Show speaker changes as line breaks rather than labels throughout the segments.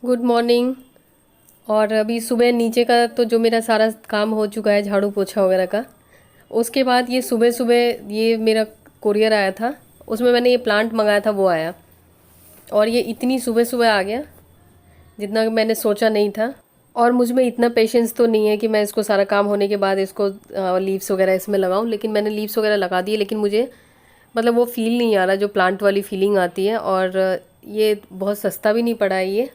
Good morning. और अभी सुबह नीचे का तो जो मेरा सारा काम हो चुका है, झाड़ू पोछा वगैरह का। उसके बाद ये सुबह सुबह ये मेरा कुरियर आया था, उसमें मैंने ये प्लांट मंगाया था वो आया। और ये इतनी सुबह सुबह आ गया जितना कि मैंने सोचा नहीं था। और मुझ में इतना पेशेंस तो नहीं है कि मैं इसको सारा काम होने के बाद इसको लीव्स वगैरह इसमें लगाऊं। लेकिन मैंने लीव्स वगैरह लगा दिए, लेकिन मुझे मतलब वो फील नहीं आ रहा जो प्लांट वाली फीलिंग आती है। और ये बहुत सस्ता भी नहीं पड़ा है।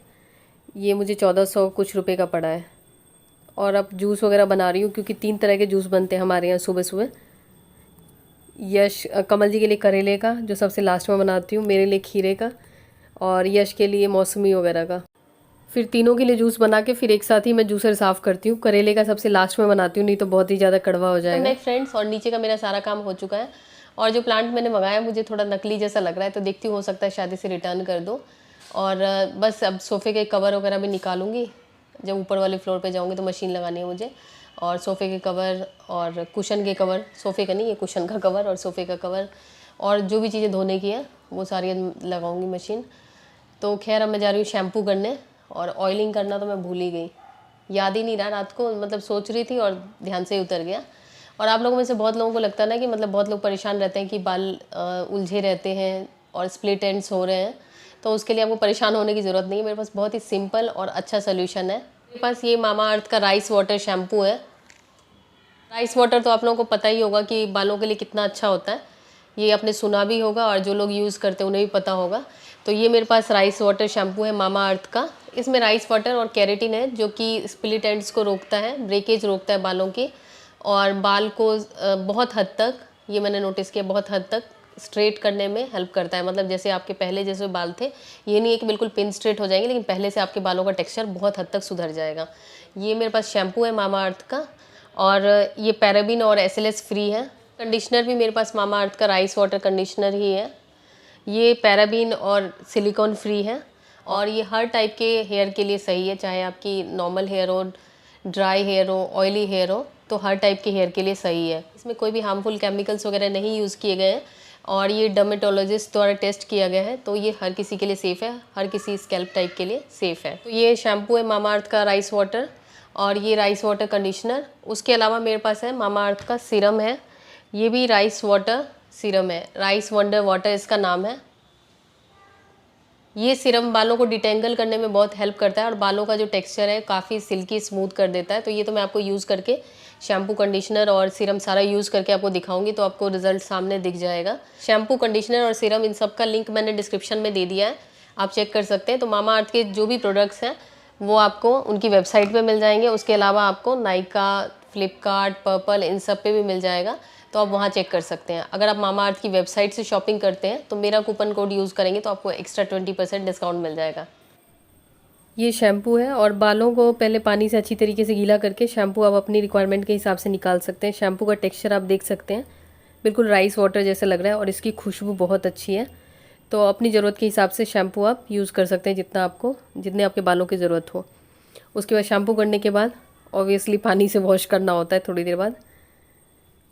ये मुझे 1400 कुछ रुपए का पड़ा है। और अब जूस वगैरह बना रही हूँ, क्योंकि 3 तरह के जूस बनते हैं हमारे यहाँ सुबह सुबह। कमल जी के लिए करेले का, जो सबसे लास्ट में बनाती हूँ, मेरे लिए खीरे का, और यश के लिए मौसमी वगैरह का। फिर तीनों के लिए जूस बना के फिर एक साथ ही मैं जूसर साफ़ करती हूँ। करेले का सबसे लास्ट में बनाती हूँ, नहीं तो बहुत ही ज़्यादा कड़वा हो जाएगा। मैं फ्रेंड्स, और नीचे का मेरा सारा काम हो चुका है। और जो प्लांट मैंने मंगाया मुझे थोड़ा नकली जैसा लग रहा है, तो देखती हूँ, हो सकता है शादी से रिटर्न कर दो। और बस अब सोफ़े के कवर वगैरह भी निकालूंगी। जब ऊपर वाले फ्लोर पे जाऊंगी तो मशीन लगानी है मुझे। और सोफ़े के कवर और कुशन के कवर, सोफ़े का नहीं, ये कुशन का कवर और सोफ़े का कवर, और जो भी चीज़ें धोने की है वो सारी लगाऊंगी मशीन। तो खैर अब मैं जा रही हूँ शैम्पू करने। और ऑयलिंग करना तो मैं भूल ही गई, याद ही नहीं रहा रात को, मतलब सोच रही थी और ध्यान से ही उतर गया। और आप लोगों में से बहुत लोगों को लगता है ना कि मतलब बहुत लोग परेशान रहते हैं कि बाल उलझे रहते हैं और स्प्लिट एंड्स हो रहे हैं। तो उसके लिए आपको परेशान होने की ज़रूरत नहीं है। मेरे पास बहुत ही सिंपल और अच्छा सोल्यूशन है। मेरे पास ये मामा अर्थ का राइस वाटर शैम्पू है। राइस वाटर तो आप लोगों को पता ही होगा कि बालों के लिए कितना अच्छा होता है। ये आपने सुना भी होगा, और जो लोग यूज़ करते हैं उन्हें भी पता होगा। तो ये मेरे पास राइस वाटर शैम्पू है मामा अर्थ का। इसमें राइस वाटर और केराटिन है, जो कि स्प्लिट एंड्स को रोकता है, ब्रेकेज रोकता है बालों की। और बाल को बहुत हद तक, ये मैंने नोटिस किया, बहुत हद तक स्ट्रेट करने में हेल्प करता है। मतलब जैसे आपके पहले जैसे बाल थे, ये नहीं है कि बिल्कुल पिन स्ट्रेट हो जाएंगे, लेकिन पहले से आपके बालों का टेक्सचर बहुत हद तक सुधर जाएगा। ये मेरे पास शैम्पू है मामा अर्थ का, और ये पैराबिन और एसएलएस फ्री है। कंडीशनर भी मेरे पास मामा अर्थ का राइस वाटर कंडीशनर ही है। ये पैराबिन और सिलिकॉन फ्री है। और ये हर टाइप के हेयर के लिए सही है, चाहे आपकी नॉर्मल हेयर हो, ड्राई हेयर हो, ऑयली हेयर हो, तो हर टाइप के हेयर के लिए सही है। इसमें कोई भी हार्मफुल केमिकल्स वगैरह नहीं यूज़ किए गए हैं, और ये डर्मेटोलॉजिस्ट द्वारा टेस्ट किया गया है, तो ये हर किसी के लिए सेफ़ है, हर किसी स्कैल्प टाइप के लिए सेफ़ है। तो ये शैम्पू है मामा अर्थ का राइस वाटर, और ये राइस वाटर कंडीशनर। उसके अलावा मेरे पास है मामा अर्थ का सीरम है। ये भी राइस वाटर सीरम है, राइस वंडर वाटर इसका नाम है। ये सीरम बालों को डिटेंगल करने में बहुत हेल्प करता है, और बालों का जो टेक्सचर है काफ़ी सिल्की स्मूथ कर देता है। तो ये तो मैं आपको यूज़ करके, शैम्पू कंडीशनर और सीरम सारा यूज़ करके आपको दिखाऊंगी, तो आपको रिजल्ट सामने दिख जाएगा। शैम्पू, कंडीशनर और सीरम, इन सब का लिंक मैंने डिस्क्रिप्शन में दे दिया है, आप चेक कर सकते हैं। तो मामा अर्थ के जो भी प्रोडक्ट्स हैं वो आपको उनकी वेबसाइट पे मिल जाएंगे। उसके अलावा आपको नाइका, फ्लिपकार्ट, पर्पल, इन सब पे भी मिल जाएगा, तो आप वहाँ चेक कर सकते हैं। अगर आप मामा अर्थ की वेबसाइट से शॉपिंग करते हैं तो मेरा कूपन कोड यूज़ करेंगे तो आपको एक्स्ट्रा 20% डिस्काउंट मिल जाएगा। ये शैम्पू है, और बालों को पहले पानी से अच्छी तरीके से गीला करके शैम्पू आप अपनी रिक्वायरमेंट के हिसाब से निकाल सकते हैं। शैम्पू का टेक्सचर आप देख सकते हैं, बिल्कुल राइस वाटर जैसा लग रहा है, और इसकी खुशबू बहुत अच्छी है। तो अपनी ज़रूरत के हिसाब से शैम्पू आप यूज़ कर सकते हैं, जितने आपके बालों की ज़रूरत हो। उसके बाद शैम्पू करने के बाद ऑब्वियसली पानी से वॉश करना होता है थोड़ी देर बाद।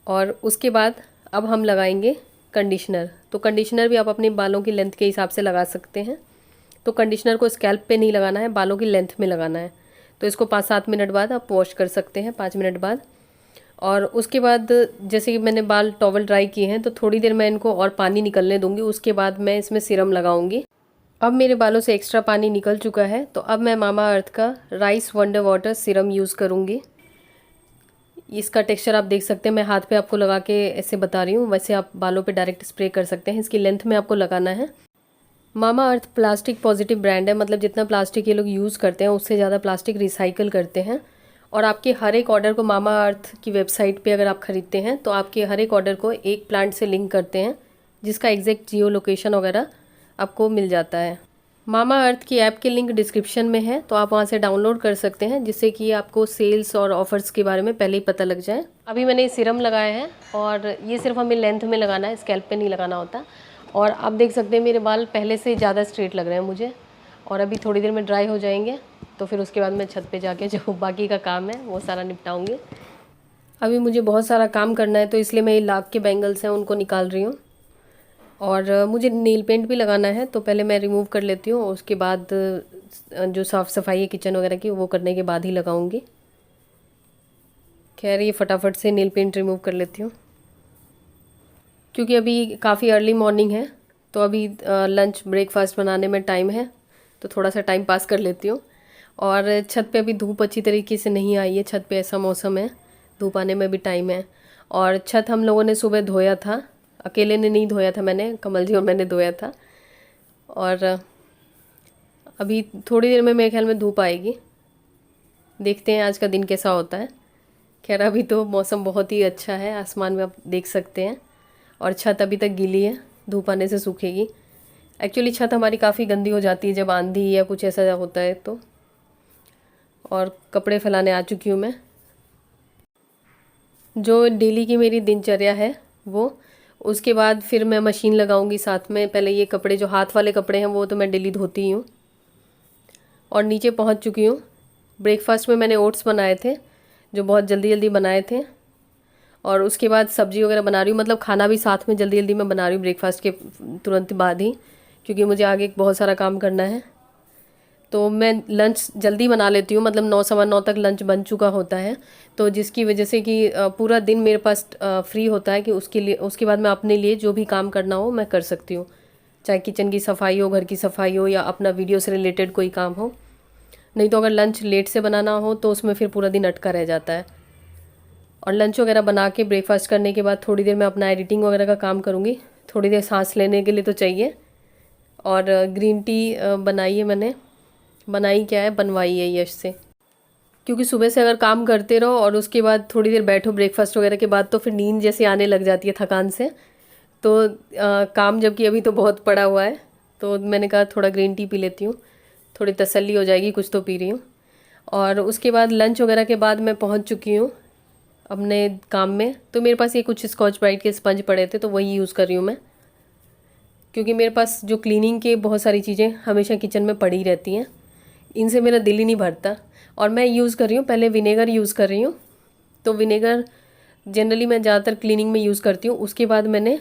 और उसके बाद अब हम लगाएंगे कंडीशनर। तो कंडीशनर भी आप अपने बालों की लेंथ के हिसाब से लगा सकते हैं। तो कंडीशनर को स्कैल्प पे नहीं लगाना है, बालों की लेंथ में लगाना है। तो इसको 5-7 मिनट बाद आप वॉश कर सकते हैं, 5 मिनट बाद। और उसके बाद जैसे कि मैंने बाल टॉवल ड्राई किए हैं, तो थोड़ी देर मैं इनको और पानी निकलने दूंगी। उसके बाद मैं इसमें सीरम लगाऊंगी। अब मेरे बालों से एक्स्ट्रा पानी निकल चुका है, तो अब मैं मामा अर्थ का rice wonder water serum use करूँगी। इसका टेक्सचर आप देख सकते हैं, मैं हाथ पे आपको लगा के ऐसे बता रही हूँ, वैसे आप बालों पे डायरेक्ट स्प्रे कर सकते हैं। इसकी लेंथ में आपको लगाना है। मामा अर्थ प्लास्टिक पॉजिटिव ब्रांड है, मतलब जितना प्लास्टिक ये लोग यूज़ करते हैं उससे ज़्यादा प्लास्टिक रिसाइकल करते हैं। और आपके हर एक ऑर्डर को मामा अर्थ की वेबसाइट पे अगर आप ख़रीदते हैं तो आपके हर एक ऑर्डर को एक प्लांट से लिंक करते हैं, जिसका एग्जैक्ट जियो लोकेशन वगैरह आपको मिल जाता है। मामा अर्थ की ऐप के लिंक डिस्क्रिप्शन में है, तो आप वहाँ से डाउनलोड कर सकते हैं, जिससे कि आपको सेल्स और ऑफर्स के बारे में पहले ही पता लग जाए। अभी मैंने सीरम लगाया है, और ये सिर्फ हमें लेंथ में लगाना है, स्कैल्प पे नहीं लगाना होता। और आप देख सकते हैं मेरे बाल पहले से ज़्यादा स्ट्रेट लग रहे हैं मुझे। और अभी थोड़ी देर में ड्राई हो जाएंगे, तो फिर उसके बाद मैं छत पे जाके जो बाकी का काम है वो सारा निपटाऊंगी। अभी मुझे बहुत सारा काम करना है, तो इसलिए मैं ये लाख के बैंगल्स हैं उनको निकाल रही हूँ। और मुझे नेल पेंट भी लगाना है, तो पहले मैं रिमूव कर लेती हूँ, उसके बाद जो साफ़ सफाई है किचन वगैरह की वो करने के बाद ही लगाऊंगी। खैर ये फटाफट से नेल पेंट रिमूव कर लेती हूँ, क्योंकि अभी काफ़ी अर्ली मॉर्निंग है, तो अभी लंच ब्रेकफास्ट बनाने में टाइम है, तो थोड़ा सा टाइम पास कर लेती हूँ। और छत पे अभी धूप अच्छी तरीके से नहीं आई है, छत पे ऐसा मौसम है, धूप आने में भी टाइम है। और छत हम लोगों ने सुबह धोया था, अकेले ने नहीं धोया था, मैंने, कमल जी और मैंने धोया था। और अभी थोड़ी देर में मेरे ख्याल में धूप आएगी, देखते हैं आज का दिन कैसा होता है। खैर अभी तो मौसम बहुत ही अच्छा है, आसमान में आप देख सकते हैं, और छत अभी तक गीली है, धूप आने से सूखेगी। एक्चुअली छत हमारी काफ़ी गंदी हो जाती है जब आंधी या कुछ ऐसा होता है तो। और कपड़े फैलाने आ चुकी हूँ मैं। जो डेली की मेरी दिनचर्या है वो, उसके बाद फिर मैं मशीन लगाऊंगी साथ में। पहले ये कपड़े जो हाथ वाले कपड़े हैं वो तो मैं डेली धोती ही हूँ। और नीचे पहुँच चुकी हूँ। ब्रेकफास्ट में मैंने ओट्स बनाए थे, जो बहुत जल्दी जल्दी बनाए थे। और उसके बाद सब्ज़ी वगैरह बना रही हूँ, मतलब खाना भी साथ में जल्दी जल्दी मैं बना रही हूँ ब्रेकफास्ट के तुरंत बाद ही, क्योंकि मुझे आगे बहुत सारा काम करना है। तो मैं लंच जल्दी बना लेती हूँ, मतलब 9 सवा 9 तक लंच बन चुका होता है, तो जिसकी वजह से कि पूरा दिन मेरे पास फ्री होता है कि उसके लिए, उसके बाद मैं अपने लिए जो भी काम करना हो मैं कर सकती हूँ, चाहे किचन की सफाई हो, घर की सफाई हो, या अपना वीडियो से रिलेटेड कोई काम हो। नहीं तो अगर लंच लेट से बनाना हो तो उसमें फिर पूरा दिन अटका रह जाता है। और लंच वगैरह बना के ब्रेकफास्ट करने के बाद थोड़ी देर मैं अपना एडिटिंग वगैरह का काम करूँगी, थोड़ी देर सांस लेने के लिए तो चाहिए। और ग्रीन टी बनाई है मैंने, बनाई क्या है, बनवाई है यश से, क्योंकि सुबह से अगर काम करते रहो और उसके बाद थोड़ी देर बैठो ब्रेकफास्ट वगैरह के बाद, तो फिर नींद जैसे आने लग जाती है थकान से। तो काम जबकि अभी तो बहुत पड़ा हुआ है, तो मैंने कहा थोड़ा ग्रीन टी पी लेती हूँ, थोड़ी तसल्ली हो जाएगी, कुछ तो पी रही हूँ। और उसके बाद लंच वगैरह के बाद मैं पहुँच चुकी हूँ अपने काम में। तो मेरे पास ये कुछ स्कॉच ब्राइट के स्पंज पड़े थे, तो वही यूज़ कर रही हूँ मैं, क्योंकि मेरे पास जो क्लीनिंग के बहुत सारी चीज़ें हमेशा किचन में पड़ी रहती हैं, इनसे मेरा दिल ही नहीं भरता। और मैं यूज़ कर रही हूँ, पहले विनेगर यूज़ कर रही हूँ। तो विनेगर जनरली मैं ज़्यादातर क्लीनिंग में यूज़ करती हूँ। उसके बाद मैंने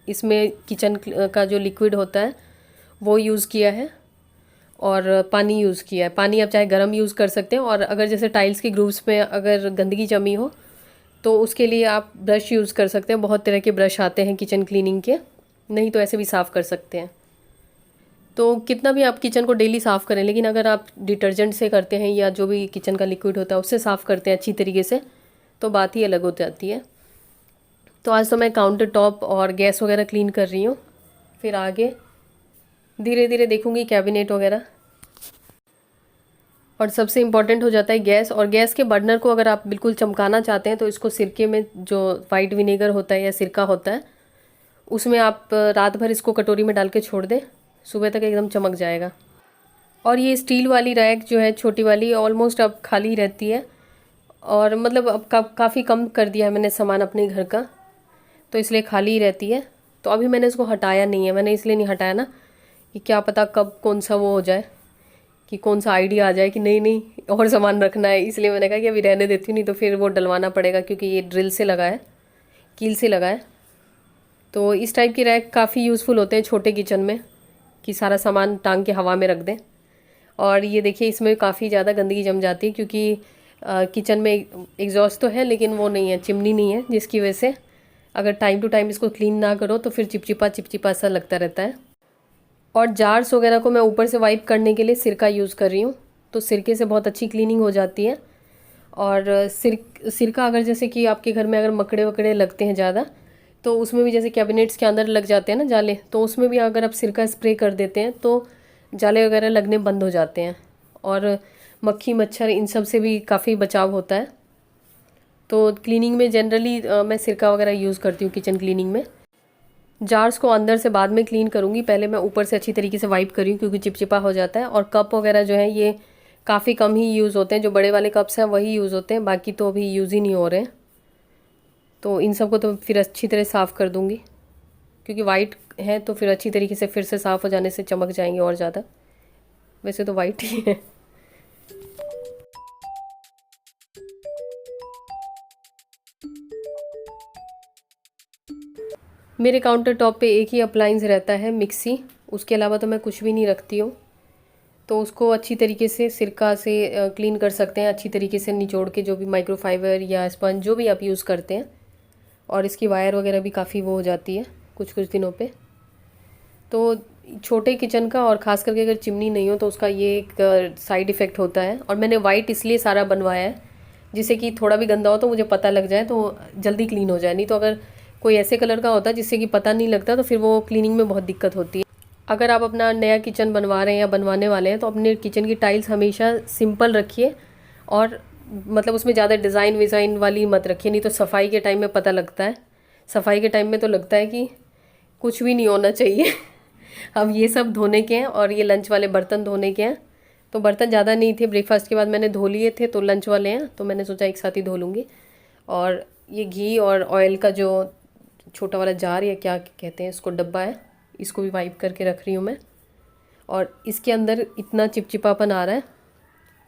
इसमें किचन का जो लिक्विड होता है वो यूज़ किया है, और पानी यूज़ किया है। पानी आप चाहे गर्म यूज़ कर सकते हैं, और अगर जैसे टाइल्स के ग्रूव्स में अगर गंदगी जमी हो तो उसके लिए आप ब्रश यूज़ कर सकते हैं। बहुत तरह के ब्रश आते हैं किचन क्लीनिंग के, नहीं तो ऐसे भी साफ़ कर सकते हैं। तो कितना भी आप किचन को डेली साफ़ करें, लेकिन अगर आप डिटर्जेंट से करते हैं या जो भी किचन का लिक्विड होता है उससे साफ़ करते हैं अच्छी तरीके से, तो बात ही अलग हो जाती है। तो आज तो मैं काउंटर टॉप और गैस वगैरह क्लीन कर रही हूँ, फिर आगे धीरे धीरे देखूँगी कैबिनेट वगैरह। और सबसे इम्पॉर्टेंट हो जाता है गैस, और गैस के बर्नर को अगर आप बिल्कुल चमकाना चाहते हैं तो इसको सिरके में, जो वाइट विनेगर होता है या सिरका होता है, उसमें आप रात भर इसको कटोरी में डाल के छोड़ दें, सुबह तक एकदम चमक जाएगा। और ये स्टील वाली रैक जो है छोटी वाली, ऑलमोस्ट अब खाली रहती है, और मतलब अब काफ़ी कम कर दिया है मैंने सामान अपने घर का, तो इसलिए खाली ही रहती है। तो अभी मैंने इसको हटाया नहीं है, मैंने इसलिए नहीं हटाया ना कि क्या पता कब कौन सा वो हो जाए, कि कौन सा आइडिया आ जाए कि नहीं नहीं और सामान रखना है, इसलिए मैंने कहा कि अभी रहने देती हूँ, नहीं तो फिर वो डलवाना पड़ेगा, क्योंकि ये ड्रिल से लगा है, कील से लगा है। तो इस टाइप की रैक काफ़ी यूज़फुल होते हैं छोटे किचन में, कि सारा सामान टांग के हवा में रख दें। और ये देखिए इसमें काफ़ी ज़्यादा गंदगी जम जाती है, क्योंकि किचन में एग्जॉस्ट तो है लेकिन वो नहीं है, चिमनी नहीं है, जिसकी वजह से अगर टाइम टू टाइम इसको क्लीन ना करो तो फिर चिपचिपा चिपचिपा सा लगता रहता है। और जार्स वगैरह को मैं ऊपर से वाइप करने के लिए सिरका यूज़ कर रही हूँ, तो सिरके से बहुत अच्छी क्लीनिंग हो जाती है। और सिरका अगर जैसे कि आपके घर में अगर मकड़े वकड़े लगते हैं ज़्यादा, तो उसमें भी जैसे कैबिनेट्स के अंदर लग जाते हैं ना जाले, तो उसमें भी अगर आप सिरका स्प्रे कर देते हैं तो जाले वगैरह लगने बंद हो जाते हैं, और मक्खी मच्छर इन सब से भी काफ़ी बचाव होता है। तो क्लीनिंग में जनरली मैं सिरका वगैरह यूज़ करती हूँ किचन क्लीनिंग में। जार्स को अंदर से बाद में क्लीन करूँगी, पहले मैं ऊपर से अच्छी तरीके से वाइप करी हूँ, क्योंकि चिपचिपा हो जाता है। और कप वगैरह जो है ये काफ़ी कम ही यूज़ होते हैं, जो बड़े वाले कप्स हैं वही यूज़ होते हैं, बाकी तो अभी यूज़ ही नहीं हो रहे हैं। तो इन सब को तो फिर अच्छी तरह साफ़ कर दूँगी, क्योंकि वाइट है तो फिर अच्छी तरीके से फिर से साफ़ हो जाने से चमक जाएंगे और ज़्यादा। वैसे तो वाइट ही है। मेरे काउंटर टॉप पे एक ही अप्लाइंस रहता है, मिक्सी, उसके अलावा तो मैं कुछ भी नहीं रखती हूँ। तो उसको अच्छी तरीके से सिरका से क्लीन कर सकते हैं, अच्छी तरीके से निचोड़ के, जो भी माइक्रोफाइबर या स्पंज जो भी आप यूज़ करते हैं। और इसकी वायर वगैरह भी काफ़ी वो हो जाती है कुछ कुछ दिनों पे। तो छोटे किचन का, और ख़ास करके अगर चिमनी नहीं हो तो उसका ये एक साइड इफ़ेक्ट होता है। और मैंने वाइट इसलिए सारा बनवाया है जिससे कि थोड़ा भी गंदा हो तो मुझे पता लग जाए, तो जल्दी क्लीन हो जाए। नहीं तो अगर कोई ऐसे कलर का होता है जिससे कि पता नहीं लगता तो फिर वो क्लीनिंग में बहुत दिक्कत होती है। अगर आप अपना नया किचन बनवा रहे हैं या बनवाने वाले हैं तो अपने किचन की टाइल्स हमेशा सिंपल रखिए, और मतलब उसमें ज़्यादा डिज़ाइन विज़ाइन वाली मत रखिए, नहीं तो सफाई के टाइम में पता लगता है। सफाई के टाइम में तो लगता है कि कुछ भी नहीं होना चाहिए। अब ये सब धोने के हैं और ये लंच वाले बर्तन धोने के हैं। तो बर्तन ज़्यादा नहीं थे, ब्रेकफास्ट के बाद मैंने धो लिए थे, तो लंच वाले हैं तो मैंने सोचा एक साथ ही धो लूँगी। और ये घी और ऑयल का जो छोटा वाला जार या क्या कहते हैं इसको, डब्बा है, इसको भी वाइप करके रख रही हूँ मैं। और इसके अंदर इतना चिपचिपापन आ रहा है,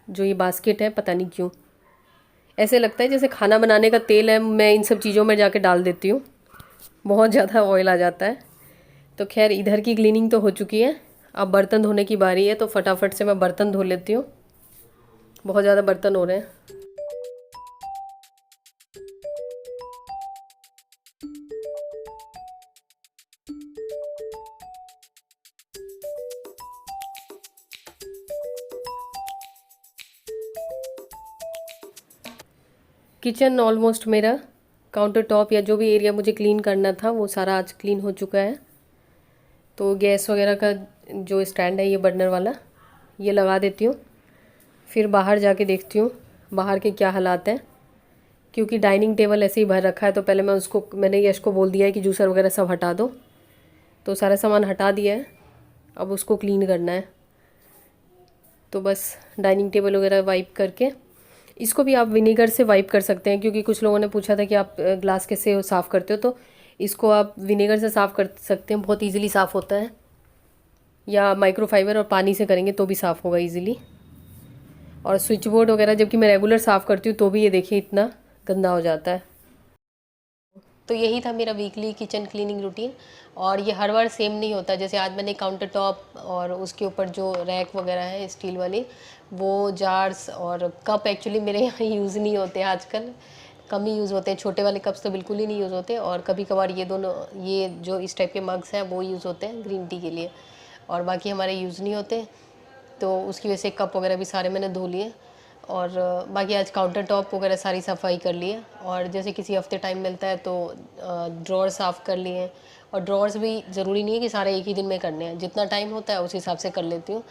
जो ये बास्केट है, पता नहीं क्यों ऐसे लगता है जैसे खाना बनाने का तेल है, मैं इन सब चीज़ों में जाके डाल देती हूँ, बहुत ज़्यादा ऑयल आ जाता है। तो खैर इधर की क्लीनिंग तो हो चुकी है, अब बर्तन धोने की बारी है, तो फटाफट से मैं बर्तन धो लेती हूँ, बहुत ज़्यादा बर्तन हो रहे हैं। किचन ऑलमोस्ट मेरा, काउंटर टॉप या जो भी एरिया मुझे क्लीन करना था वो सारा आज क्लीन हो चुका है। तो गैस वगैरह का जो स्टैंड है ये बर्नर वाला, ये लगा देती हूँ। फिर बाहर जाके देखती हूँ बाहर के क्या हालात हैं, क्योंकि डाइनिंग टेबल ऐसे ही भर रखा है। तो पहले मैंने यश को बोल दिया है कि जूसर वगैरह सब हटा दो, तो सारा सामान हटा दिया है, अब उसको क्लीन करना है। तो बस डाइनिंग टेबल वगैरह वाइप करके, इसको भी आप विनेगर से वाइप कर सकते हैं, क्योंकि कुछ लोगों ने पूछा था कि आप ग्लास कैसे साफ़ करते हो, तो इसको आप विनेगर से साफ़ कर सकते हैं, बहुत इजीली साफ़ होता है। या माइक्रोफाइबर और पानी से करेंगे तो भी साफ़ होगा इजीली। और स्विच बोर्ड वगैरह जबकि मैं रेगुलर साफ़ करती हूँ तो भी ये देखिए इतना गंदा हो जाता है। तो यही था मेरा वीकली किचन क्लीनिंग रूटीन। और ये हर बार सेम नहीं होता, जैसे आज मैंने काउंटर टॉप और उसके ऊपर जो रैक वगैरह है स्टील वाली, वो जार्स और कप एक्चुअली मेरे यहाँ यूज़ नहीं होते आजकल, कम ही यूज़ होते हैं। छोटे वाले कप्स तो बिल्कुल ही नहीं यूज़ होते, और कभी कभार ये दोनों, ये जो इस टाइप के मग्स हैं वो यूज़ होते हैं ग्रीन टी के लिए, और बाकी हमारे यूज़ नहीं होते। तो उसकी वजह से कप वगैरह भी सारे मैंने धो लिए। और बाकी आज काउंटर टॉप वगैरह सारी सफाई कर ली है। और जैसे किसी हफ्ते टाइम मिलता है तो ड्रॉर साफ़ कर लिए हैं। और ड्रॉर्स भी ज़रूरी नहीं है कि सारे एक ही दिन में करने हैं, जितना टाइम होता है उस हिसाब से कर लेती हूँ।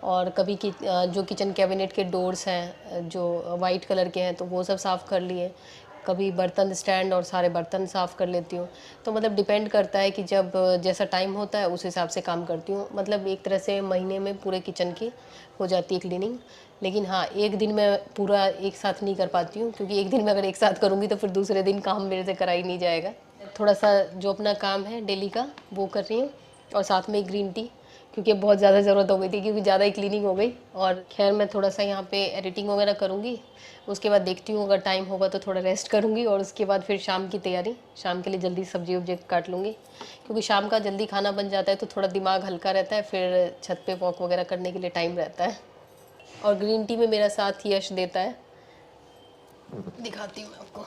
और कभी जो किचन कैबिनेट के डोर्स हैं जो वाइट कलर के हैं तो वो सब साफ़ कर लिए। कभी बर्तन स्टैंड और सारे बर्तन साफ़ कर लेती हूँ। तो मतलब डिपेंड करता है कि जब जैसा टाइम होता है उस हिसाब से काम करती हूँ। मतलब एक तरह से महीने में पूरे किचन की हो जाती है क्लीनिंग। लेकिन हाँ, एक दिन मैं पूरा एक साथ नहीं कर पाती हूँ, क्योंकि एक दिन में अगर एक साथ करूँगी तो फिर दूसरे दिन काम मेरे से करा ही नहीं जाएगा। थोड़ा सा जो अपना काम है डेली का वो कर रही हूँ, और साथ में ग्रीन टी, क्योंकि अब बहुत ज़्यादा ज़रूरत हो गई थी, क्योंकि ज़्यादा ही क्लीनिंग हो गई। और खैर मैं थोड़ा सा यहाँ पे एडिटिंग वगैरह करूँगी, उसके बाद देखती हूँ अगर टाइम होगा तो थोड़ा रेस्ट करूँगी, और उसके बाद फिर शाम की तैयारी, शाम के लिए जल्दी सब्जी वब्जी काट लूँगी, क्योंकि शाम का जल्दी खाना बन जाता है तो थोड़ा दिमाग हल्का रहता है, फिर छत पे वॉक वगैरह करने के लिए टाइम रहता है। और ग्रीन टी में मेरा साथ यश देता है, दिखाती हूँ मैं आपको।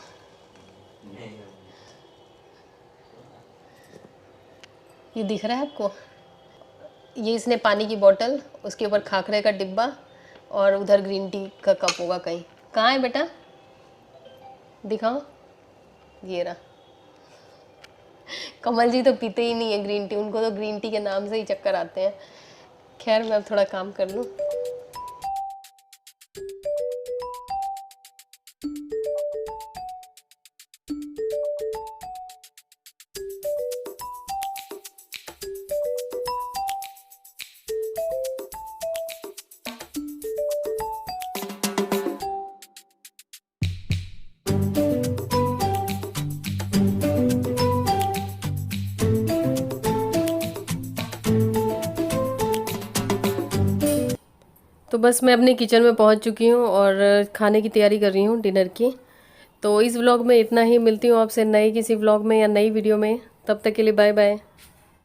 ये दिख रहा है आपको, ये इसने पानी की बोतल, उसके ऊपर खाखरे का डिब्बा, और उधर ग्रीन टी का कप होगा कहीं। कहाँ है बेटा, दिखाओ, ये रहा। कमल जी तो पीते ही नहीं है ग्रीन टी, उनको तो ग्रीन टी के नाम से ही चक्कर आते हैं। खैर मैं अब थोड़ा काम कर लूँ। तो बस मैं अपने किचन में पहुंच चुकी हूं और खाने की तैयारी कर रही हूं डिनर की। तो इस व्लॉग में इतना ही, मिलती हूँ आपसे नए किसी व्लॉग में या नई वीडियो में। तब तक के लिए बाय बाय।